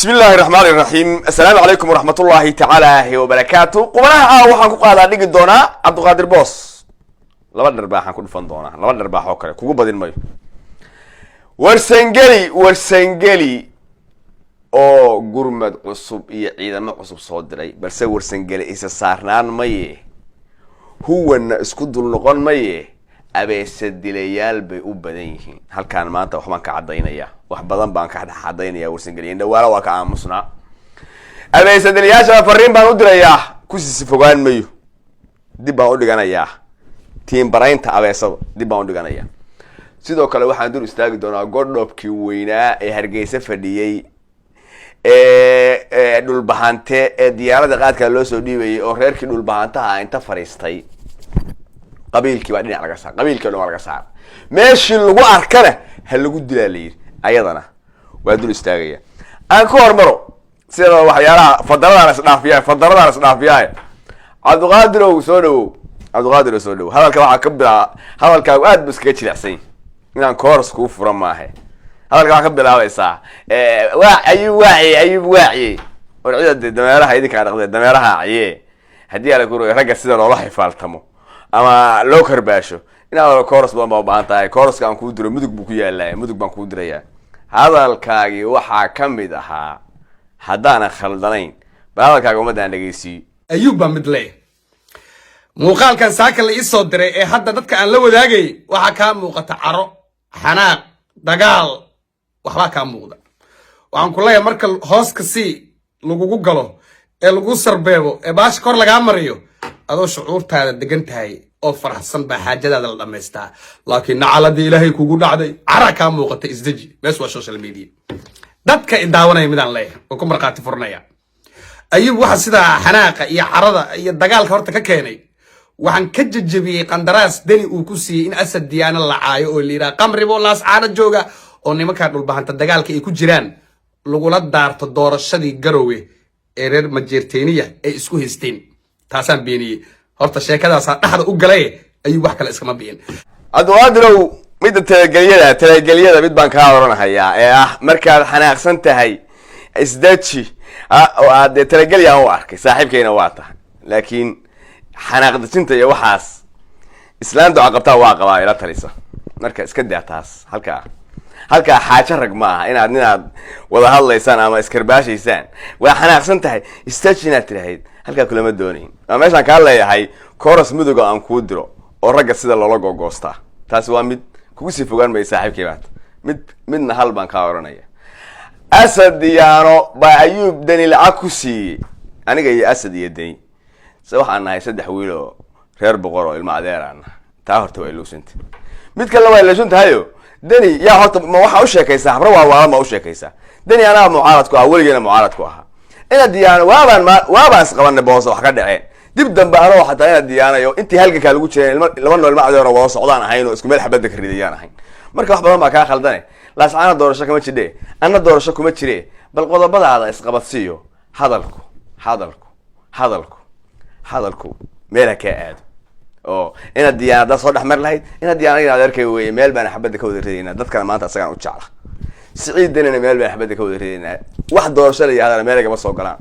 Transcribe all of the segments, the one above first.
بسم الله الرحمن الرحيم. السلام عليكم ورحمة الله تعالى وبركاته. قبلها waxaan ku qaadaa dhigi doonaa Cabduqaadir Boos. Laba dharbaaxan ku dhufan doonaa. Laba dharbaax oo kale kugu badin mayo. Warsangeli oo gurmad cusub iyo ciidamo cusub soo diray. Balse Warsangeli isa saarnaan maye. Huwana isku dul noqon maye. abeesa dilayaal bay u badan yihiin halkaan maanta waxaan ka cadeynaya wax badan baan ka cadeynaya Warsangeli dhawaala waa ka aamusnaa abeesa dilayaasha fariin baan u dirayaa ku sii fogaan mayo dib baan u dhiganayaa tiin baraynta abeesada dib baan u dhiganayaa sidoo kale waxaan dur istaagi doonaa godhobkii weynaa ee Hargeysa fadhiyay dhulbahante ee diyaarada qaadka loo soo dhiibay oo reerkii dhulbahantaha inta fariistay qabiilkii baa dhinac laga saar qabiilkii oo laga saar meeshii lagu arkana hal lagu dilaalay ayadana waa dul istaagaya aan ku hormaro sida waxyaalaha fadaradana isdhaafiyaa Cabduqaadir soo dhawow hadalka waxa ka bilaa hadalkaagu aad bas ka jilicsan inaan koors ku furan maahay hadalka waxa ka bilaabaysaa ayub waaci oo ciidada dameeraha idinka dhaqday dameeraha ayee hadii ala ku ragga sida loo xifaaltamo ama loo karbaasho inaad koors baa baahan tahay koorska aan ku diro mudug buu ku yaalaa mudug baan ku dirayaa hadalkaagi waxa kamid ahaa hadaan khaldanayn hadalkaaga umadaan dhageysi ayub baa mid leh muuqaalkan saaka la isoo diray ee hadda dadka aan la wadaagay waxa ka muuqata caro xanaaq dagaal waxba ka muuqda waxaan ku leeyahay marka hoos ka si lagu galo ee lagu sarbeebo ee baash kor laga mariyo adoo shucuurtaada degan tahay oo faraxsan baa xaajadaada la dhameystaa laakiin nacaladi ilaahay kugu dhacday cara ka muuqata isdaji bes waa social media dadka indaawanay midaan leeyahay oo ku marqaati furnaya ayub waxa sida xanaaqa iyo carada iyo dagaalka horta ka keenay waxaan ka jajabiyay qandaraas dani uu ku siiyay in Asad Diyaana la caayo oo liira qamribo laas caana jooga oo nimanka dhulbahanta dagaalka ay ku jiraan lagula daarto doorashadii Garowe ee reer Majeerteeniya ay isku haysteen taasaan beeniyay horta sheekadaas dhaxda u galay ayuu wax kale iskama biin Cabduqaadir mid talageliyada mid baan ka oranayaa ee markaad xanaaqsan tahay isdaji oo aad talageliya u arkay saaxiibkeena waa tahay laakiin xanaaqdinta iyo waxaas islaamdu aqabtaa waa qabaa ila talisa marka iska daataas halka xaaja rag ma aha inaad wada hadlaysaan ama iskarbaashaysaan waa xanaaqsan tahay istajina tirahayd halka kulama doonin ama meeshan ka leeyahay koras muduga aan ku diro oo ragga sida loola googoosta taas waa mid kugu sii fogaan may saaxiibkeebaad midna hal baan ka oranaya Asad Diyaano baa Ayub Dani lacag ku siiyay aniga iyo Asad iyo Dani waxaan nahay saddex wiil oo reer boqor oo ilma adeeraan taa horta way luusantay mid kale waa luusantahayo Dani yaa horta ma waxa u sheekaysaa habra waa ma u sheekaysaa Dani ana mucaarad ku ah waligeena mucaarad ku ah ina Diyaano waabaan isqabanay boos wax ka dhaceen dib dambe ana waxa taa ina Diyaano iyo intii halka lagu jiray laba nool ma adeero waa socdaan ahayn oo isku meel xabada ka ridayaan ahayn marka wax badan baa ka khaldanay laascaana doorasho kama jidhe anna doorasho kuma jire bal qodobadaada isqabadsiyo hadalku meel ka aad oo ina Diyaano soo dhaxmar lahayd ina Diyaano ina adeerkay weey meel baan xabada ka wada ridayna dadka maanta asagaan u jecla siciidana meel baan xabada ka wada ridayna wax doorasho la yiraahdo meel gaba soo galaan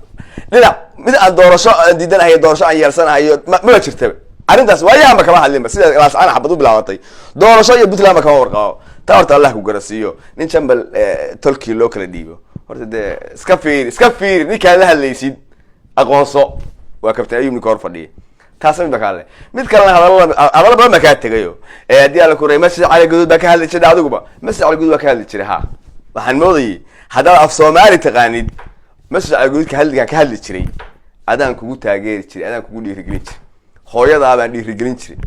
mid aan doorasho diidanahay doorasho aan yeelsanahay ma jirtaba arintaas waayaha ma kama hadlin sida laascaana xabadu bilaabatay doorasho iyo Puntland kama warqabo taa horta Allah ku garasiyo nin jambal tolkii loo kala dhiibo horta de iska fiir ninka la hadlaysid aqoonso waa kabtan Ayub ninka hor fadhiya taas mid kale hadal badan ka tagayo hadii ala ku reeyay masjid cali guud ba ka hadli jiray adiguba masjid cali guud ba ka hadli jiray waxaan moodayay hadaa af Soomaali taqaanid masjid cali guud ka hadli jiray adaan kugu taageeri jiray adaan kugu dhiirigelin jiray hooyada baan dhiirigelin jiray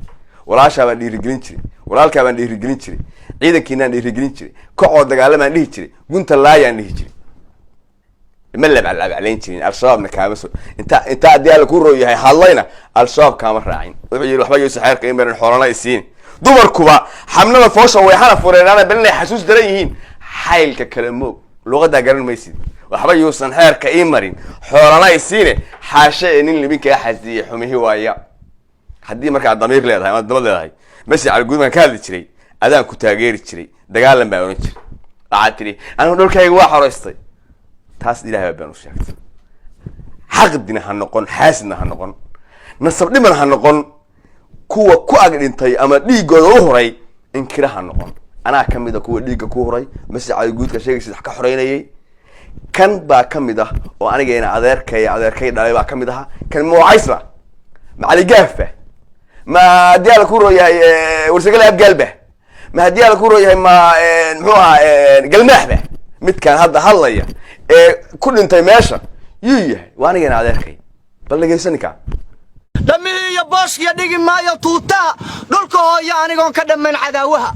walaasha baan dhiirigelin jiray walaalka baan dhiirigelin jiray ciidankiina dhiirigelin jiray kooxo dagaalamaan dhihi jiray gunta laayaan dhihi jiray ma labacalayn jirin al-shabaabna kaama soo inta adiyaal ku rooyahay hadlayna al-shabaab kaama raacin wuxuu yiri waxba yeeso xeerka imaran xoolana isiin dumarkuba xamnada foosha way xana fureerana balna xasuus daran yihiin xaylka kala moog luqada garan maysid waxba yeesan xeerka imarin xoolana isiin xaashe nin libinka xasdiye xumihi waaya hadii marka damiir leedahay ama daba leedahay masjid al-guudman ka hadli jiray adaan ku taageeri jiray dagaalan baa oran jiray aad tiri anu dhulkayga waa xoroystay taas ilaahay baan u sheegtay xaqdina ha noqon xaasidna ha noqon nasab dhiman ha noqon kuwa ku ag dhintay ama dhiigooda u horay inkira ha noqon anaa ka mid ah kuwa dhiigga ku horay masjidka guudka sheegaysid wax ka xoreynayay kan baa ka mid ah oo anigeena adeerkay dhalay baa ka mid aha kan muucaysla macali gaafa ma haddii ala ku rooyahay warsagale abgaalba ma haddii ala ku rooyahay ma muxuu ahaa galmaaxba midkaan hadda hadlaya ee ku dhintay meesha yuu yahay waa anigeena adeerkay bal dhegeysaninkaa دمي يا باش يا دقي ما يا توتا دولكو يا أنيقون كدم من عداوها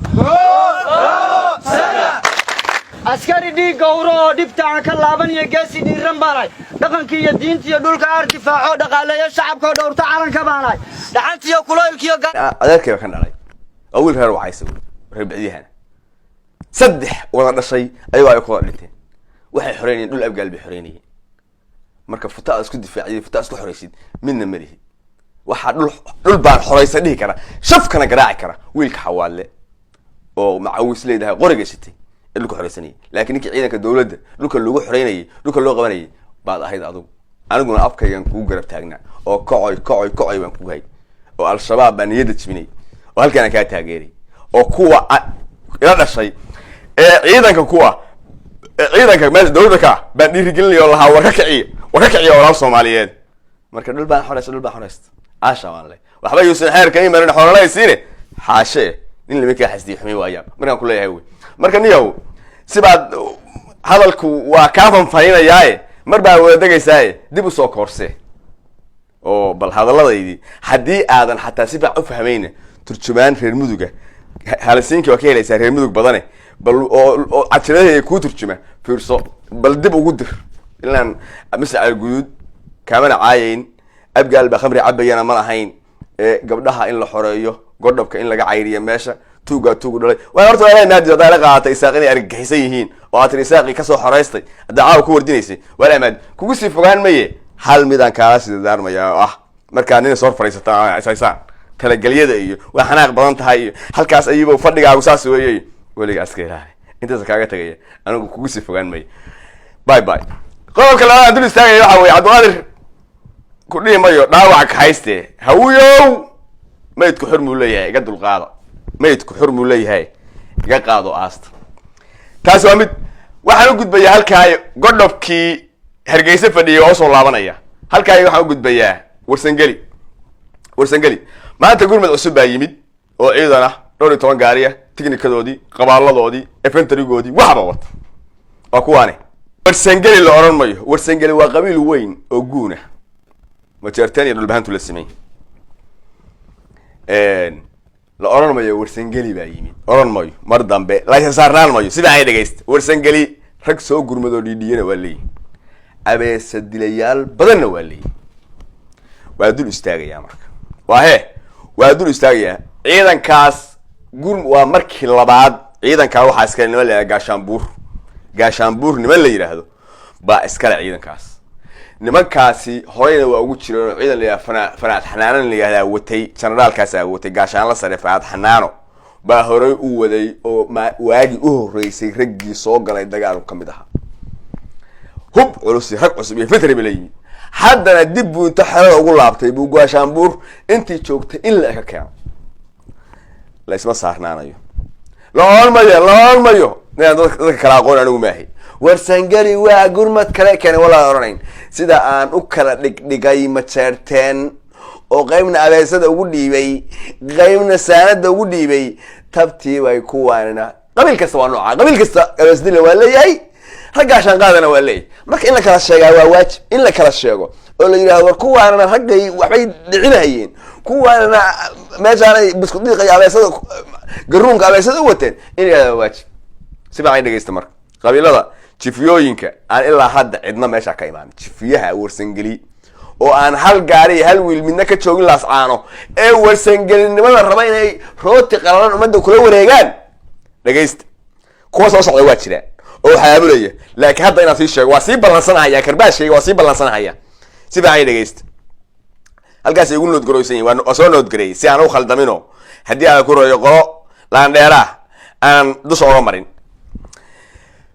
عسكري دي قورو دبتاع كلابن يا جاسي دي رمباراي دقن كي يا دينتي يا دولك ارتفاعو دقالة يا شعب كو دورتا عالن كباناي دحانتي يا كلويلك يا adeerkay kan dhalay awil reer waxay soo reer bacdiyahan saddex wada dhashay ayuu ay ku dhinteen waxay xoreeyeen dhul abgaal bi xoreeyeen marka futaa isku difaaciyay futaa isku xoreysid midna malihi waxa dhul baan xoreysan dhihi kara shafkana garaaci kara wiilka xawaale oo macawis leedahay qoriga shitay dhulka xoreysanay laakiin ninka ciidanka dawladda dhulka lagu xoreynayay dhulka loo qabanayay baad ahayd adigu aniguna afkaygan ku garab taagnaa oo kacay baan ku hay oo al-shabaab baan niyada jibinay oo halkaan ka taageeray oo kuwa ila dhashay ee ciidanka kuwa ciidanka meel dawladda ka baan dhiirigelinayo lahaa war ka kiciyo walaal Soomaaliyeed marka dhul baan xoreysan aasha waan leh waxba yuusan xeerka iimarin xoolalaysiine xaashe in lama ka xasdi xumay waaya markaan ku leeyahay way marka niyow sibaad hadalku waa ka fanfaynayaaye mar baa wada dagaysaa dib u soo koorse oo bal hadalladaydi hadii aadan xataa si fiican u fahmayna turjumaan reer muduga halasiinki waa ka helaysaa reer mudug badane bal oo ajiradeey ku turjuma fiirso bal dib ugu dir ilaan mas'al guud kaamana caayin abgaal ba khamri cabayana ma lahayn gabdhaha in la xoreeyo godobka in laga cayriyo meesha tuuga dhalay waa horta ay naadi wada la qaatay isaaqini argagixisan yihiin oo aad risaaqi ka soo xoreystay dacaaw ku wardinaysay wala amaad kugu sii fogaan maye hal midaan kaala sida daarmaya marka nin soo fariisata asaasaan talagaliyada iyo waa xanaaq badan tahay halkaas ayuu fadhigaagu saas weeyay waliga aska ilaahay intaas kaaga tagaya anigu kugu sii fogaan maye bye bye qodobka la dul istaagay waxa weey Cabdiqaadir ku dhimayo dhaawac ka hayste hawiyow maydku xurmu leeyahay iga dulqaado maydku xurmu leeyahay iga qaado aasta taas waa mid waxaan u gudbayaa halkaa godhobkii Hargeysa fadhiyay oo soo laabanaya halkaa waxaan u gudbayaa warsangeli maanta gurmad cusub baa yimid oo ciidan ah 12 gaari ah tiknikadoodii qabaaladoodii infantrygoodii waxba wata waa kuwaane warsangeli la oran mayo warsangeli waa qabiil weyn oo guuna majartani dhulbahantu la simay la oran mayo warsangeli baa yimid oran mayo mar dambe la saarnaan mayo sida ay dhageyst warsangeli rag soo gurmado dhidhiyana waa leeyahay abeesa dilayaal badanna waa leeyahay waa dul istaagaya marka waa dul istaagaya ciidankaas waa markii labaad ciidanka waxa iska nima la gaashaanbuur nima la yiraahdo baa iska ciidankaas nimankaasi horeyna waa ugu jireen ciidan la fanaad xanaanan la yiraahdaa watay generaalkaas aa watay gaashaan la sare fanaad xanaano baa horey u waday oo waagi u horeysay raggii soo galay dagaal ka mid aha hub culus rag cusub iyo fitri bilayni haddana dib buu inta xalada ugu laabtay buu gaashaanbuur intii joogtay in la ka keeno la isma saarnaanayo la mayo dadka kala aqoon anigu maahay warsangeli waa gurmad kale keenay wala oranayn sida aan u kala dhigay ma jeerteen oo qaybna abeesada ugu dhiibay qaybna saanada ugu dhiibay tabtii way ku waanina qabiil kasta waa nooca qabiil kasta abeesdina waa leeyahay raggaashan qaadana waa leeyahay marka in la kala sheegaa waa waajib in la kala sheego oo la yiraahdo war kuwaana raggay waxay dhicinayeen kuwaana meeshaan bisku dhiiqay abeesada garuunka abeesada wateen in ay waajib sibaa ay dhageysta marka qabiilada jifyooyinka aan ilaa hadda cidna meesha ka imaan jifyaha warsangeli oo aan hal gaari hal wiil midna ka joogin laas caano ee warsangelinimada raba inay rooti qalalan umada kula wareegaan dhageysta kuwa soo socda waa jiraan oo xaabulaya laakiin hadda inaan sii sheego waa sii ballansanayaa karbaashayga waa sii ballansanayaa sibaa ay dhageysta halkaas ay ugu nood garooysan waa soo nood gareey si aan u khaldamino hadii aan ku rooyo qolo laan dheera aan dusha uga marin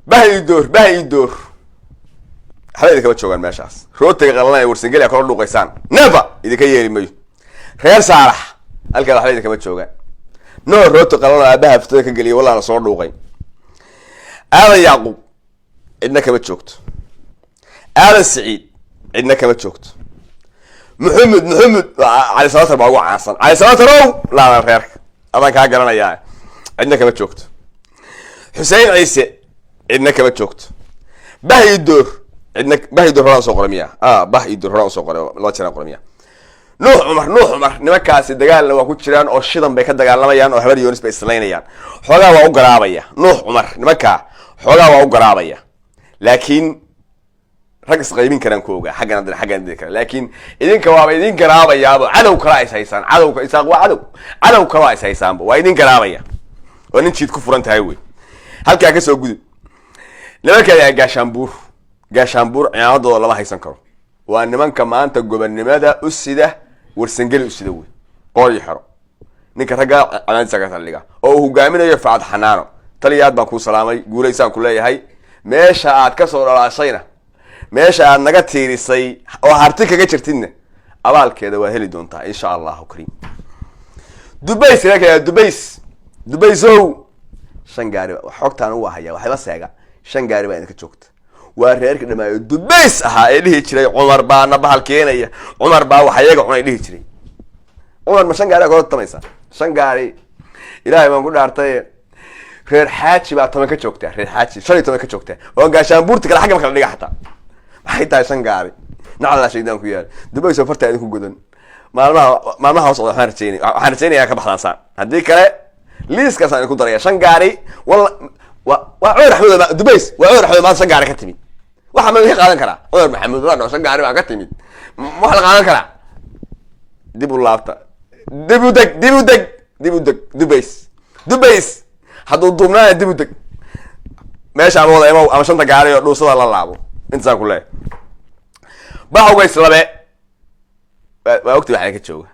bahay door حبايبي كما جوغان ماشاس روتي قلنا ورسنجلي كلا دوقيسان نيفر idinka yeeri mayo reer saalax halka waxba kama joogaan no rooti qalana aabaha ftada ka galiyo walaal soo dhuuqay aadan yaqub idna kama joogto aadan saciid idna kama joogto maxamed cali salatar baa ugu caansan cali salatar la reerka adan ka garanaya idna kama joogto xuseen ciise idna kama joogto bahaydur idna bahaydur horan soo qormiya bahaydur horan soo qoray la jira qormiya nuux cumar nimankaasi dagaalna waa ku jiraan oo shidan bay ka dagaalamayaan oo habar yoonis bay islaynayaan xogaa waa u garaabaya nuux cumar nimanka xogaa waa u garaabaya laakiin rag isqaybin karaan kooga xaggan kale laakiin idinka waa idin garaabayaaba cadow kala ay haysan cadowka isaaq waa cadow kala ay haysan waa idin garaabaya oo nin jiid ku furan tahay way halka ka soo gudub nimanka ay gaashaanbuur ciyaamadooda lama haysan karo waa nimanka maanta gobernimada u sida warsangeli u sida way qoori xiro ninka ragga calaantiisa ka taliga oo uu hogaaminayo Faad Xanaano taliyaad baan ku salaamay guuleysaan ku leeyahay meesha aad ka soo dhalaashayna meesha aad naga tiirisay oo harti kaga jirtidna abaalkeeda waa heli doontaa insha Allah kariim Dubai siraka Dubai soo shangaari xogtaan u haya waxba seega shangaari baa idinka joogta waa reerka dhamaayo Dubai aha ee dhihi jiray Umar baa nabahal keenaya Umar baa waxayaga cunay dhihi jiray Umar ma shangaari ka tamaysa shangaari ilaahay baan ku dhaartay reer xaaji baa toban ka joogta reer xaaji shan toban ka joogta oo gaashaanbuurta kala xagga kala dhiga xataa maxay tahay shangaari nacala sheeydaan ku yaal Dubai soo farta idinku godan maalmaha soo waxaan rajeynaya ka baxdaan hadii kale liiska saan ku daraya shangaari walla waa cumar axmed Dubai waa cumar axmed ma shangaari ka timid waxa ma qaadan karaa cumar maxamed waa shangaari baa ka timid wax la qaadan karaa dib u laabta dib u deg Dubai hadduu duubnaa dib u deg meesha aan wada ama shanta gaari oo dhuusada la laabo inta ku leey baa ugu islabe waa ogti waxa ka jooga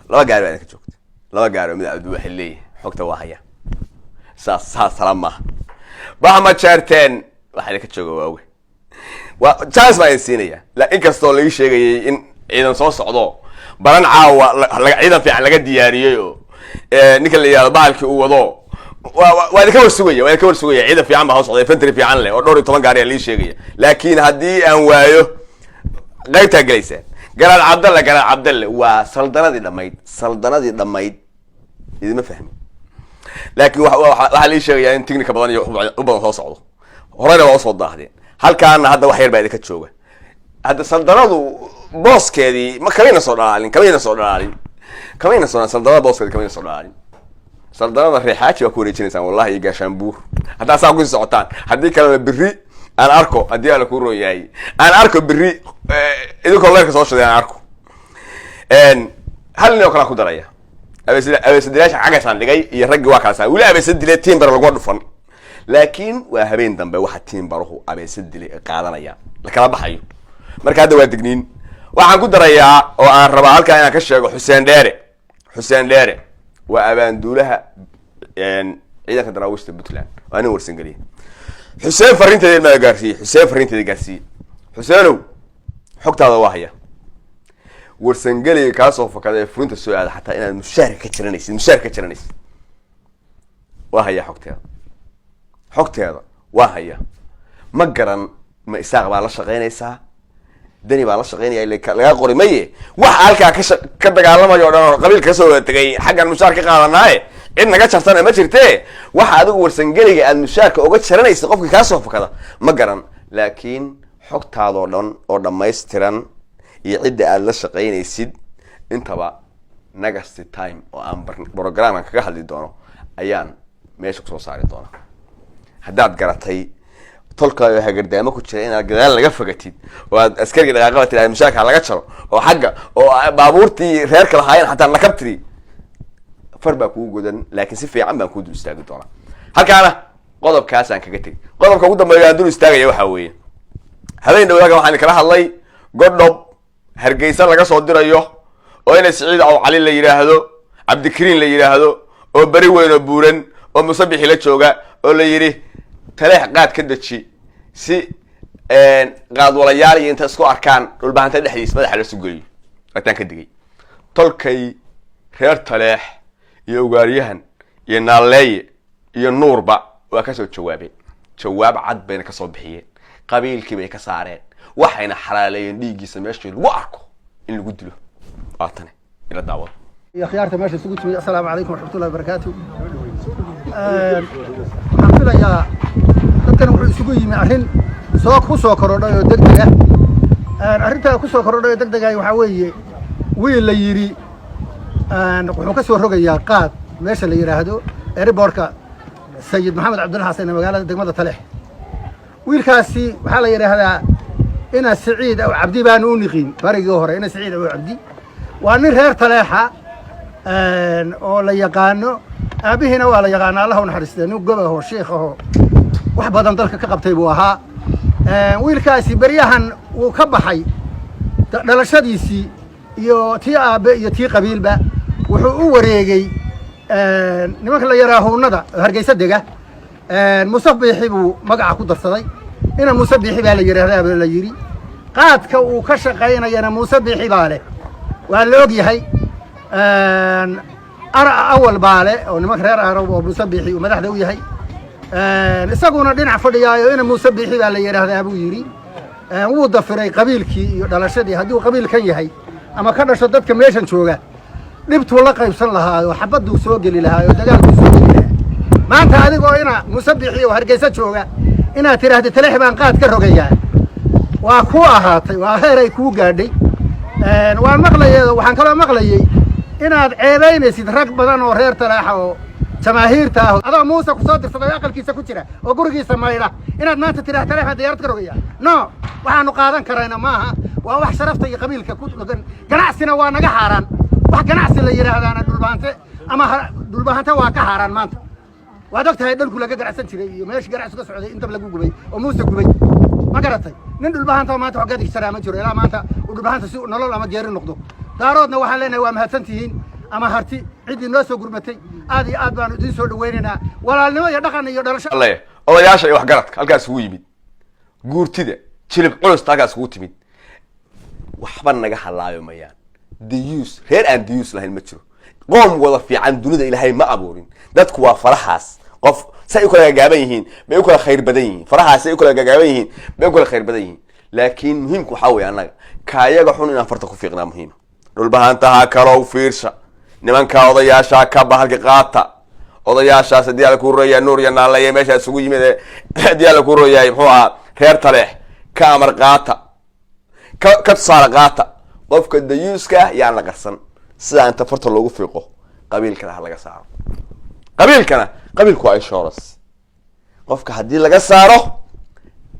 laba gaari baa ka joogta laba gaari mid abdu waxa leeyahay xogta waa haya saas salaama baa ma jeerteen waxa ka jooga waa chance baa siinaya la in kastoo laga sheegayay in ciidan soo socdo baran caawa ciidan fiican laga diyaariyay oo ninka la yiraahdo baalkii uu wado waa ka warsugaya ciidan fiican baa socday infantry fiican leh oo dhowr iyo 10 gaari la sheegaya laakiin hadii aan waayo qaybta galaysa garaad Cabdalle waa saldanadii dhamayd idima fahmi laakiin waxa la sheegaya in technique badan iyo u badan soo socdo horena waa soo daahdeen halkaana hadda wax yar baa idinka jooga hadda saldanadu booskeedii ma kalena soo dhalaalin saldanada booskeedii kamina soo dhalaalin saldanada reexaaji waa ku wareejinaysaan wallahi gaashaanbuur hadda saa ku socotaan hadii kale birri aan arko hadii aan ku rooyay aan arko birri idinka leerka soo shadeen aan arko hal nin oo kala ku daraya abeesadilaasha cagasan dhigay iyo raggi waa kala saa wili abeesadilay timber lagu dhufan laakiin waa habeen dambe waxa timbaruhu abeesadilay qaadanaya la kala baxayo marka hadda waa digniin waxaan ku darayaa oo aan rabaa halka inaan ka sheego Xuseen Dheere waa abaanduulaha ciidanka daraawishta Puntland waa nin warsangeliye Xuseen farinteeda gaarsiiyay Xuseenow xogtaada waa haya warsangeliye ka soo fakaday furinta soo aad xataa inaad mushaar ka jiranaysid waa haya xogteeda waa haya ma garan ma isaaq baa la shaqeynaysaa dani baa la shaqeynaya laga qori maye wax halka ka dagaalamayo dhan qabiilka ka soo tagay xaggan mushaar ka qaadanaaye in naga jartana ma jirtee waxa adigu warsangeliga aad mushaarka uga jaranaysid qofkii ka soo fakada ma garan laakiin xogtaada oo dhan oo dhameystiran iyo cidda aad la shaqeynaysid intaba next time oo aan programkan kaga hadli doono ayaan meesha ku soo saari doona haddaad garatay tolkaayo hagardaamo ku jira inaad gadaal laga fogatid oo aad askariga dhaqaaqada tiraahdo mushaarka laga jaro oo xagga oo baabuurtii reerka lahaayeen xataa la kabtiri farba ku godan laakiin si fiican baan ku dul istaagi doona halkaana qodobkaas aan kaga tagay qodobka ugu dambeeya aan dul istaagaya waxa weeye habeen dhawaaga waxaan kala hadlay godhob Hargeysa laga soo dirayo oo inay Saciid aw Cali la yiraahdo Cabdikariin la yiraahdo oo bari weyn oo buuran oo musabixi la jooga oo la yiri taleex qaad ka daji si qaad walayaal iyo inta isku arkaan dhulbaanta dhexdiis madaxa la sugay ataan ka digay tolkay reer taleex iyo ugaariyahan iyo naaleeye iyo nuurba waa ka soo jawaabeen jawaab cad bayna ka soo bixiyeen qabiilkii bay ka saareen waxayna xalaaleeyeen dhiigiisa meeshii lagu arko in lagu dilo aatane ila daawad يا خيارته ماشي سوق تمي السلام عليكم ورحمة الله وبركاته. الحمد لله يا dadkan wuxuu isugu yimi arrin ku soo korodhay degdeg ah arrinta ku soo korodhay degdeg ah waxa weeye wiil la yiri wuxuu ka soo rogayaa qaad meesha la yiraahdo airportka Sayid Maxamed Cabdulla Xasan ee magaalada degmada Taleex wiilkaasi waxa la yiraahdaa ina Saciid aw Cabdi baan u niqin barigii hore ina Saciid aw Cabdi waa nin reer Taleexa oo la yaqaano aabihina waa la yaqaan Allah u naxariisto nin gobaho sheekhaho wax badan dalka ka qabtay buu ahaa wiilkaasi bariyahan uu ka baxay dhalashadiisii iyo tii aabe iyo tii qabiilba wuxuu u wareegay nimanka la yaraahownada hargeysa dega musabbixi buu magaca ku darsaday ina musabbixi baa la yiraahdaa la yiri qaadka uu ka shaqeynayana musabbixi baa leh waa la og yahay awal baale oo nimanka reer Arab oo musabbixi madaxda u yahay isaguna dhinac fadhiyaayo ina musabbixi baa la yiraahdaa buu yiri wuu dafiray qabiilkii iyo dhalashadii haddii qabiil kan yahay ama ka dhasho dadka meeshan jooga dhibtu la qaybsan lahaa oo xabadu soo gali lahaa oo dagaalku soo gali lahaa maanta adigoo ina musabbixi oo hargeysa jooga ina tiraahdo Taleex baan qaad ka rogayaa waa ku ahaatay waa heeray ku gaadhay waan maqlayay waxaan kala maqlayay inaad ceebaynaysid rag badan oo reer Taleex oo jamaahiirta ah adoo Muuse ku soo dirsaday aqalkiisa ku jira oo gurigiisa mayla inaad maanta tiraahdo Taleex diyaarad ka rogaya no waxaanu qaadan karayna maaha waa wax sharafta iyo qabiilka ku dhagan ganacsina waa naga xaraan wax ganacsi la yiraahdaana dhulbaante ama dhulbaante waa ka xaraan maanta waad ogtahay dhulku laga ganacsan jiray iyo meesh ganacsi ka socday inta lagu gubay oo Muuse gubay ma garatay nin dhulbaanta maanta wax gadig saraama jiro ilaa maanta dhulbaanta si nolol ama geeri noqdo daaroodna waxaan leenahay waa mahadsantihiin ama harti cidii noo soo gurmatay aad iyo aad baan idin soo dhaweynaa walaalnimo iyo dhaqan iyo dhalasho Allah odayaasha iyo wax garadka halkaas ugu yimid guurtida jilib culus halkaas ugu timid waxba naga halaayo mayaan diyus reer aan diyus lahayn ma jiro qoom wada fiican dunida ilaahay ma abuurin dadku waa faraxaas qof say kala gaaban yihiin bay kala khayr badan yihiin faraxaas ay kala gaaban yihiin bay kala khayr badan yihiin laakiin muhiimku waxa weeye anaga kaayaga xun inaan farta ku fiiqnaa muhiim dhulbahantaha kala fiirsa nimanka odayaasha ka bahalka qaata odayaashaas hadii la ku rooyaa nuur iyo naalaye meesha isugu yimid hadii la ku rooyaa muxuu ahaa reer Taleex ka amar qaata ka saar qaata qofka dayuuska yaan la qarsan sida inta farta loogu fiiqo qabiilkana laga saaro qabiilku waa insurance qofka hadii laga saaro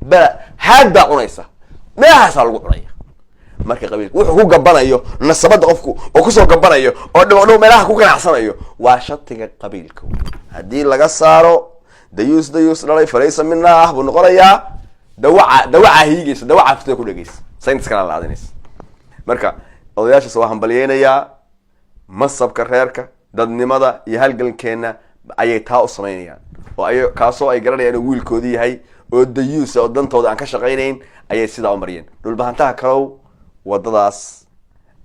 ba hadda cunaysa meehaas lagu cunaya marka qabiilku wuxuu ku gabanayo nasabada qofku oo ku soo gabanayo oo dhaw meelaha ku ganacsanayo waa shatiga qabiilka hadii laga saaro dayuus dhalay fareysa minna buu noqonayaa dawaca hiigaysa dawaca fitay ku dhageysa saynis kana la aadinaysa marka odayaasha soo hambalyeynaya masabka reerka dadnimada iyo halgalkeena ayay taa u sameynayaan oo ay kaasoo ay garanayaan wiilkoodii yahay oo dayuus oo dantooda aan ka shaqeynayn ayay sida u mariyeen dhulbahantaha kalow wadadaas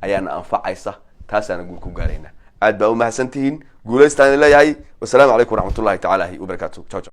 ayaana anfacaysa taasana guul ku gaarayna aad baa u mahadsantihiin guuleystaan leeyahay wassalaamu calaykum waraxmatullaahi tacaala wa barakaatuh